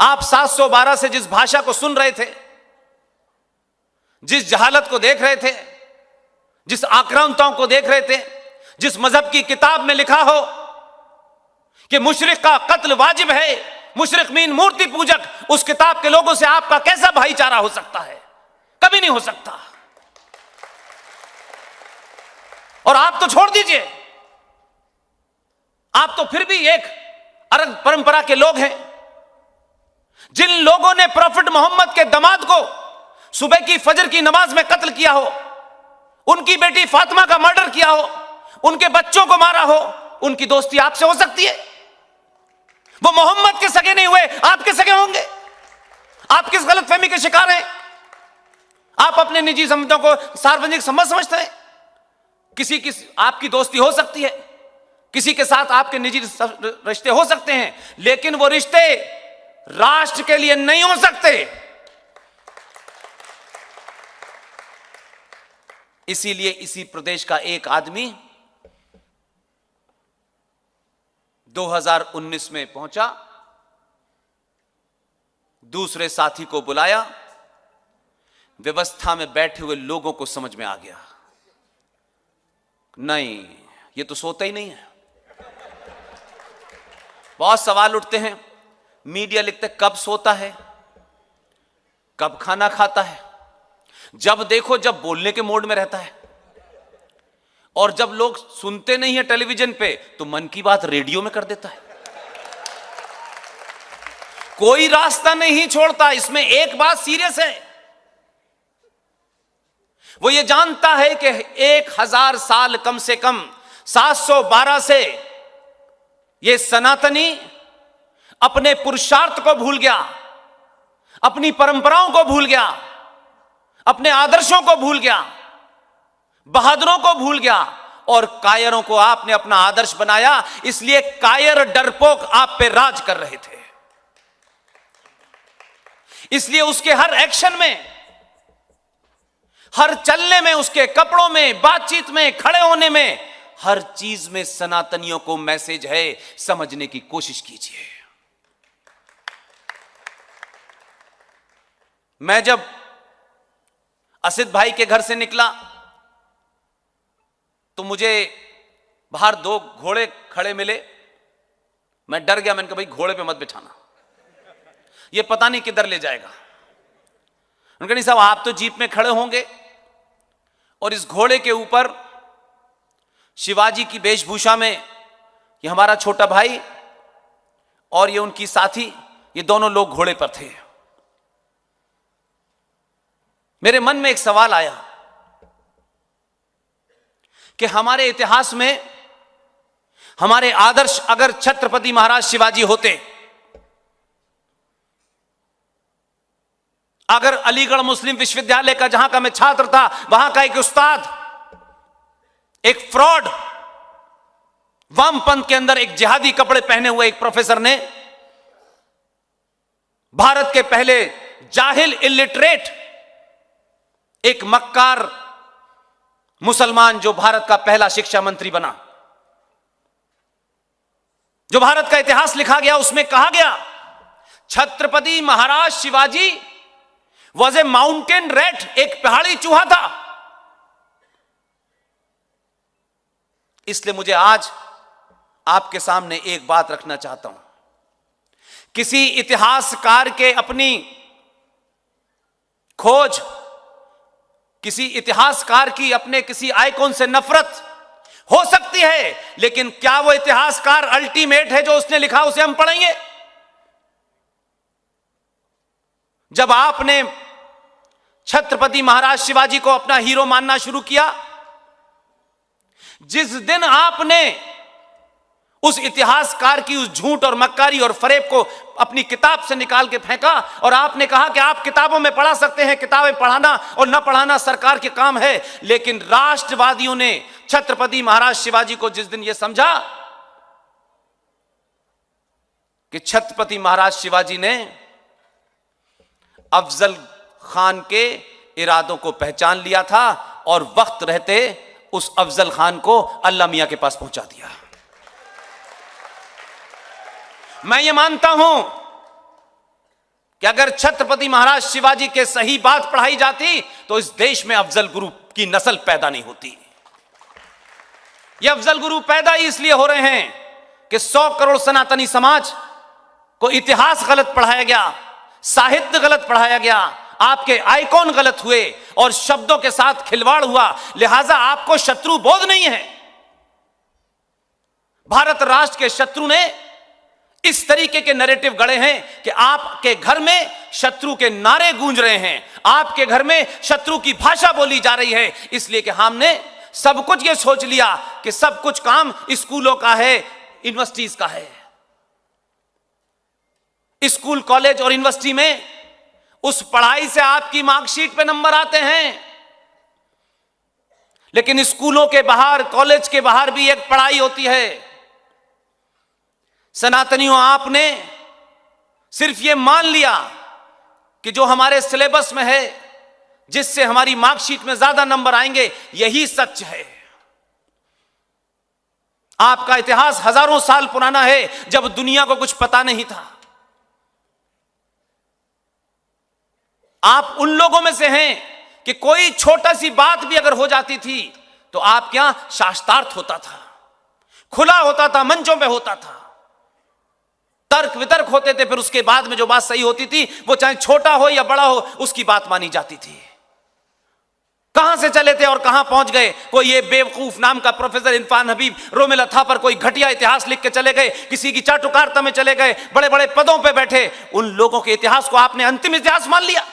आप 712 से जिस भाषा को सुन रहे थे, जिस जहालत को देख रहे थे, जिस आक्रांताओं को देख रहे थे, जिस मजहब की किताब में लिखा हो कि मुशरिक का कत्ल वाजिब है, मुशरिक मीन मूर्ति पूजक, उस किताब के लोगों से आपका कैसा भाईचारा हो सकता है? कभी नहीं हो सकता। और आप तो छोड़ दीजिए, आप तो फिर भी एक अरब परंपरा के लोग हैं। जिन लोगों ने प्रॉफिट मोहम्मद के दामाद को सुबह की फजर की नमाज में कत्ल किया हो, उनकी बेटी फातिमा का मर्डर किया हो, उनके बच्चों को मारा हो, उनकी दोस्ती आपसे हो सकती है? वो मोहम्मद के सगे नहीं हुए, आपके सगे होंगे? आप किस गलतफहमी के शिकार हैं? आप अपने निजी संबंधों को सार्वजनिक संबंध समझते हैं। किसी आपकी दोस्ती हो सकती है, किसी के साथ आपके निजी रिश्ते हो सकते हैं, लेकिन वो रिश्ते राष्ट्र के लिए नहीं हो सकते। इसीलिए इसी प्रदेश का एक आदमी 2019 में पहुंचा, दूसरे साथी को बुलाया, व्यवस्था में बैठे हुए लोगों को समझ में आ गया, नहीं ये तो सोता ही नहीं है। बहुत सवाल उठते हैं, मीडिया लिखते कब सोता है, कब खाना खाता है, जब देखो जब बोलने के मोड में रहता है, और जब लोग सुनते नहीं है टेलीविजन पे तो मन की बात रेडियो में कर देता है। कोई रास्ता नहीं छोड़ता। इसमें एक बात सीरियस है, वो ये जानता है कि 1000 साल कम से कम 712 से ये सनातनी अपने पुरुषार्थ को भूल गया, अपनी परंपराओं को भूल गया, अपने आदर्शों को भूल गया, बहादुरों को भूल गया, और कायरों को आपने अपना आदर्श बनाया। इसलिए कायर डरपोक आप पे राज कर रहे थे। इसलिए उसके हर एक्शन में, हर चलने में, उसके कपड़ों में, बातचीत में, खड़े होने में, हर चीज में सनातनियों को मैसेज है। समझने की कोशिश कीजिए। मैं जब असित भाई के घर से निकला तो मुझे बाहर 2 घोड़े खड़े मिले। मैं डर गया, मैंने कहा भाई घोड़े पे मत बिठाना, ये पता नहीं किधर ले जाएगा। उन्होंने कहा नहीं साहब, आप तो जीप में खड़े होंगे और इस घोड़े के ऊपर शिवाजी की वेशभूषा में ये हमारा छोटा भाई और ये उनकी साथी, ये दोनों लोग घोड़े पर थे। मेरे मन में एक सवाल आया कि हमारे इतिहास में हमारे आदर्श अगर छत्रपति महाराज शिवाजी होते, अगर अलीगढ़ मुस्लिम विश्वविद्यालय का, जहां का मैं छात्र था, वहां का एक उस्ताद, एक फ्रॉड, वामपंथ के अंदर एक जिहादी कपड़े पहने हुए एक प्रोफेसर ने भारत के पहले जाहिल इलिटरेट, एक मक्कार मुसलमान जो भारत का पहला शिक्षा मंत्री बना, जो भारत का इतिहास लिखा गया, उसमें कहा गया Chhatrapati Maharaj Shivaji was a mountain rat, एक पहाड़ी चूहा था। इसलिए मुझे आज आपके सामने एक बात रखना चाहता हूं। किसी इतिहासकार के अपनी खोज, किसी इतिहासकार की अपने किसी आइकॉन से नफरत हो सकती है, लेकिन क्या वो इतिहासकार अल्टीमेट है? जो उसने लिखा उसे हम पढ़ेंगे? जब आपने छत्रपति महाराज शिवाजी को अपना हीरो मानना शुरू किया, जिस दिन आपने उस इतिहासकार की उस झूठ और मक्कारी और फरेब को अपनी किताब से निकाल के फेंका और आपने कहा कि आप किताबों में पढ़ा सकते हैं, किताबें पढ़ाना और न पढ़ाना सरकार के काम है, लेकिन राष्ट्रवादियों ने छत्रपति महाराज शिवाजी को जिस दिन यह समझा कि छत्रपति महाराज शिवाजी ने अफजल खान के इरादों को पहचान लिया था और वक्त रहते उस अफजल खान को अल्लाह मियां के पास पहुंचा दिया। मैं ये मानता हूं कि अगर छत्रपति महाराज शिवाजी के सही बात पढ़ाई जाती तो इस देश में अफजल गुरु की नस्ल पैदा नहीं होती। ये अफजल गुरु पैदा ही इसलिए हो रहे हैं कि 100 करोड़ सनातनी समाज को इतिहास गलत पढ़ाया गया, साहित्य गलत पढ़ाया गया, आपके आइकॉन गलत हुए और शब्दों के साथ खिलवाड़ हुआ, लिहाजा आपको शत्रु बोध नहीं है। भारत राष्ट्र के शत्रु ने इस तरीके के नैरेटिव गढ़े हैं कि आपके घर में शत्रु के नारे गूंज रहे हैं, आपके घर में शत्रु की भाषा बोली जा रही है, इसलिए कि हमने सब कुछ ये सोच लिया कि सब कुछ काम स्कूलों का है, यूनिवर्सिटीज का है। स्कूल, कॉलेज और यूनिवर्सिटी में उस पढ़ाई से आपकी मार्कशीट पे नंबर आते हैं, लेकिन स्कूलों के बाहर, कॉलेज के बाहर भी एक पढ़ाई होती है। सनातनियों, आपने सिर्फ ये मान लिया कि जो हमारे सिलेबस में है, जिससे हमारी मार्कशीट में ज्यादा नंबर आएंगे, यही सच है। आपका इतिहास हजारों साल पुराना है, जब दुनिया को कुछ पता नहीं था। आप उन लोगों में से हैं कि कोई छोटा सी बात भी अगर हो जाती थी तो आपके यहां शास्त्रार्थ होता था, खुला होता था, मंचों पे होता था, तर्क वितर्क होते थे, फिर उसके बाद में जो बात सही होती थी वो चाहे छोटा हो या बड़ा हो उसकी बात मानी जाती थी। कहां से चले थे और कहां पहुंच गए? कोई ये बेवकूफ नाम का प्रोफेसर इरफान हबीब रोमिलथा पर कोई घटिया इतिहास लिख के चले गए, किसी की चाटुकारिता में चले गए, बड़े बड़े पदों पे बैठे, उन लोगों के इतिहास को आपने अंतिम इतिहास मान लिया।